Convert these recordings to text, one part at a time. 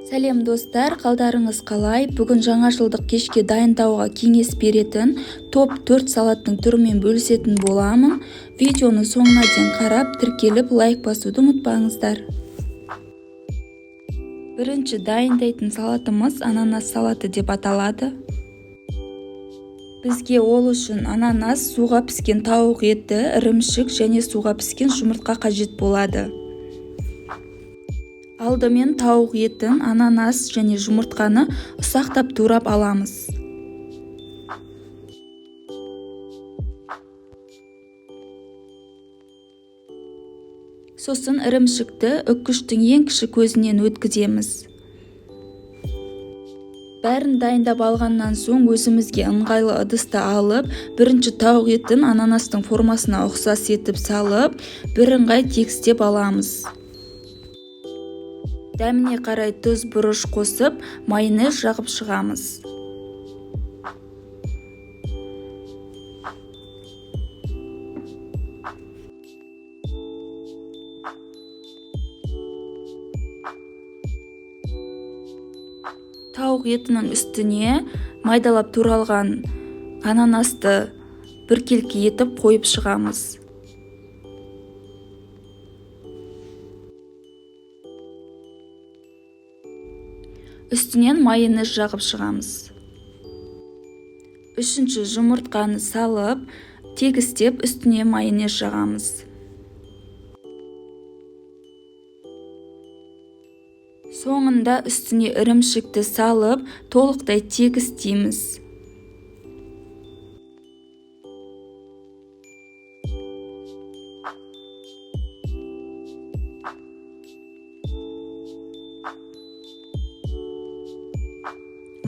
Сәлем достар, қалдарыңыз қалай? Бүгін жаңа жылдық кешке дайындауға кеңес беретін топ 4 салаттың түрімен бөлісетін боламын. Видеоны соңына дейін қарап, тіркеліп лайк басуды ұмытпаңыздар. Бірінші дайындайтын салатымыз ананас салаты деп аталады. Бізге ол үшін ананас, суға піскен тауық еті, ірімшік және суға піскен жұмыртқа қажет болады. Алдымен тауық етін, ананас және жұмыртқаны ұсақтап турап аламыз. Сосын ірімшікті үккіштің ең кіші көзінен өткіземіз. Бәрін дайындап алғаннан соң өзімізге ыңғайлы ыдысты алып, бірінші тауық етін ананастың формасына ұқсас етіп салып, бірыңғай тегістеп аламыз. Дәміне қарай тұз, бұрыш қосып, майонез жағып шығамыз. Тауық етінің үстіне майдалап туралған ананасты біркелкі етіп қойып шығамыз. Үстінен майонез жағып шығамыз. Үшінші жұмыртқаны салып, тегістеп үстіне майонез жағамыз. Соңында үстіне ірімшікті салып, толықтай тегістейміз.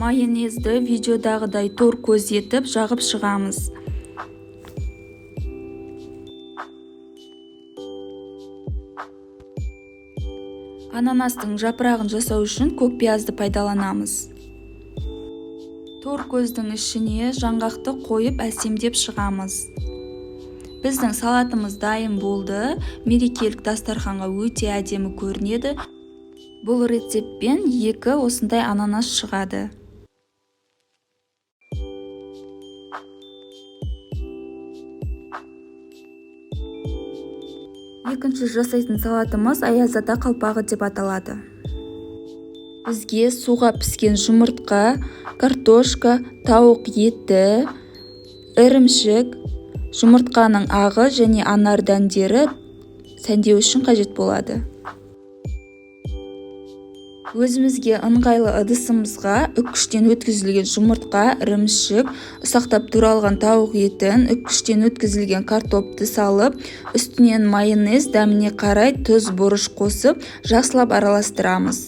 Майонезді видеодағыдай тор көз етіп жағып шығамыз. Ананастың жапырағын жасау үшін көк пиязды пайдаланамыз. Тор көздің ішіне жаңғақты қойып әсемдеп шығамыз. Біздің салатымыз дайын болды. Мерекелік дастарханға өте әдемі көрінеді. Бұл рецептпен 2 осындай ананас шығады. Екінші жасайтын салатымыз аяз ата қалпағы деп аталады. Бізге суға піскен жұмыртқа, картошка, тауық еті, ірімшік, жұмыртқаның ағы және анар дәндері сәндеу үшін қажет болады. Өзімізге ыңғайлы ыдысымызға үккіштен өткізілген жұмыртқа, ірімшік, ұсақтап туралған тауық етін, үккіштен өткізілген картопты салып, үстінен майонез, дәміне қарай тұз, бұрыш қосып, жақсылап араластырамыз.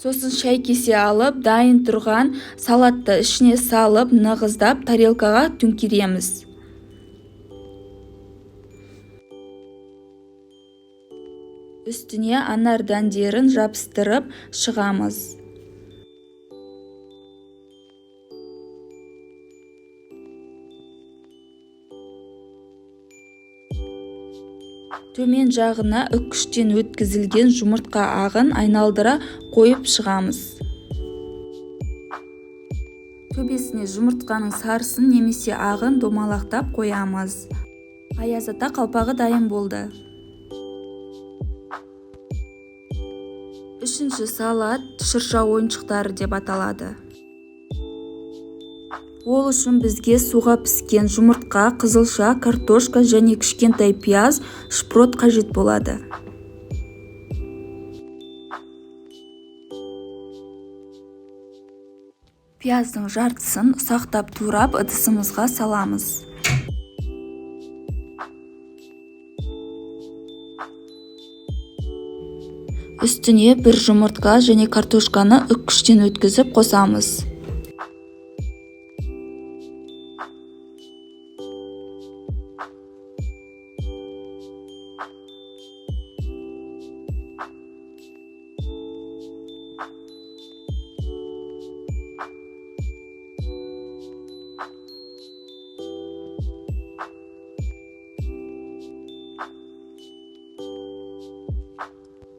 Сосын шай кесе алып, дайын тұрған салатты ішіне салып, нығыздап, тарелкаға төңкереміз. Үстіне анар дәндерін жабыстырып шығамыз. Төмен жағына үккіштен өткізілген жұмыртқа ағын айналдыра қойып шығамыз. Төбесіне жұмыртқаның сарысын немесе ағын домалақтап қоямыз. Аяз ата қалпағы дайын болды. Үшінші салат шырша ойыншықтары деп аталады. Ол үшін бізге суға піскен жұмыртқа, қызылша, картошка және кішкентай пияз, шпрот қажет болады. Пияздың жартысын ұсақтап турап ыдысымызға саламыз. Үстіне бір жұмыртқа және картошканы үккіштен өткізіп қосамыз.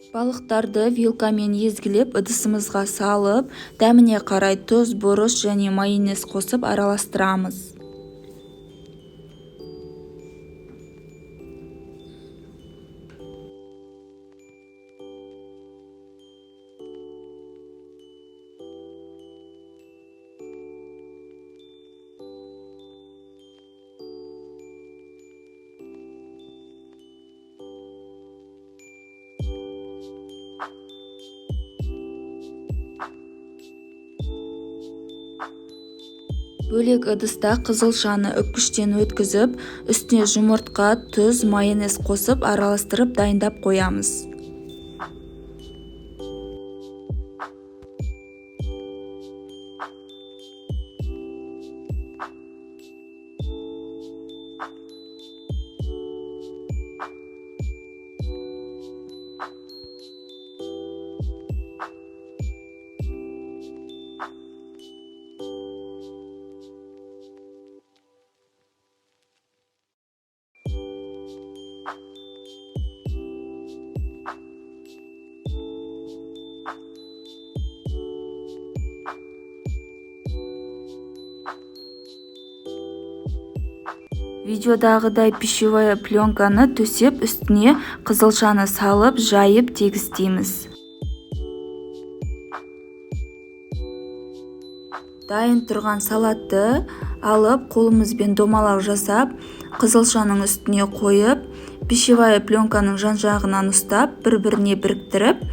Балықтарды вилкамен езгілеп ыдысымызға салып, дәміне қарай тұз, бұрыш және майонез қосып араластырамыз. Бөлек ыдыста қызылшаны үккіштен өткізіп, үстіне жұмыртқа, тұз, майонез қосып араластырып дайындап қоямыз. Видеодағыдай пищевая пленканы төсеп, үстіне қызылшаны салып, жайып тегістейміз. Дайын тұрған салатты алып, қолымызбен домалақ жасап, қызылшаның үстіне қойып, пищевая пленканың жан-жағынан ұстап, бір-біріне біріктіріп,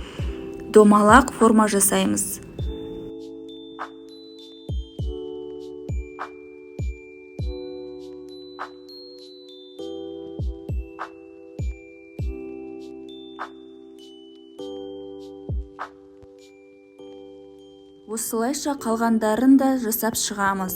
домалақ форма жасаймыз. Осылайша қалғандарын да жасап шығамыз.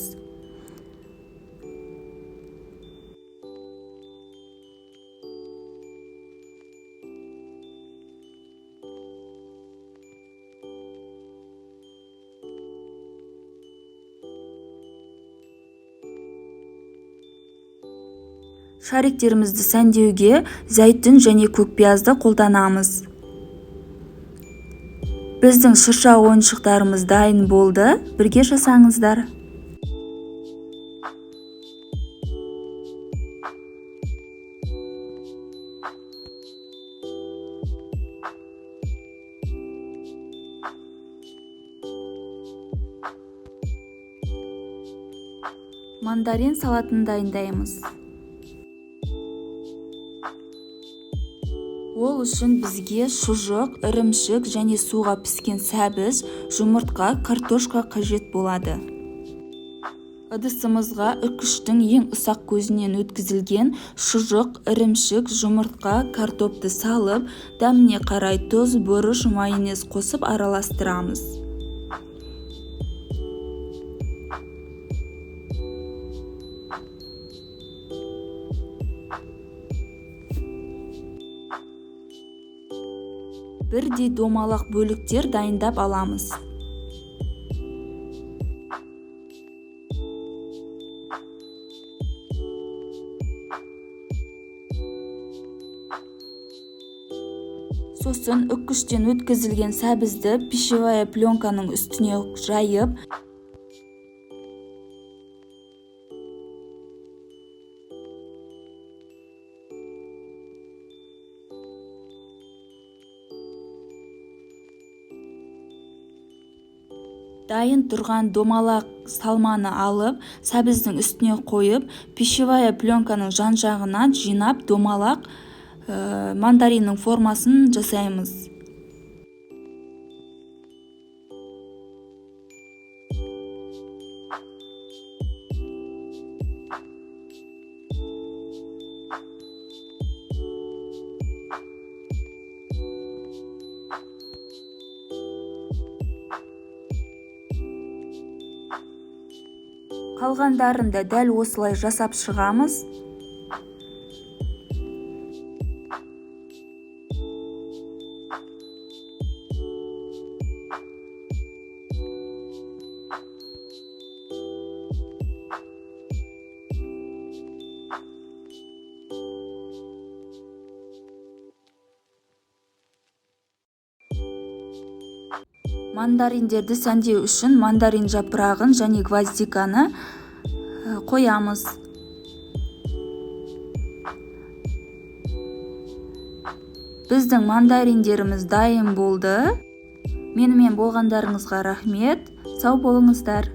Шариктерімізді сәндеуге зәйтүн және көкпиязды қолданамыз. Біздің шырша ойыншықтарымыз дайын болды. Бірге жасаңыздар. Мандарин салатын дайындаймыз. Ол үшін бізге шұжық, ірімшік және суға піскен сәбіз, жұмыртқа, картошка қажет болады. Ыдысымызға үккіштің ең ұсақ көзінен өткізілген шұжық, ірімшік, жұмыртқа, картопты салып, дәміне қарай тұз, бұрыш, майонез қосып араластырамыз. Бірдей домалақ бөліктер дайындап аламыз. Сосын үккіштен өткізілген сәбізді пищевая пленканың үстіне жайып, дайын тұрған домалақ салманы алып, сәбіздің үстіне қойып, пищевая пленканың жан-жағынан жинап, домалақ мандариннің формасын жасаймыз. Қалғандарын да дәл осылай жасап шығамыз. Мандариндерді сәндеу үшін мандарин жапырағын және гвоздиканы қоямыз. Біздің мандариндеріміз дайын болды. Менімен болғандарыңызға рахмет. Сау болыңыздар.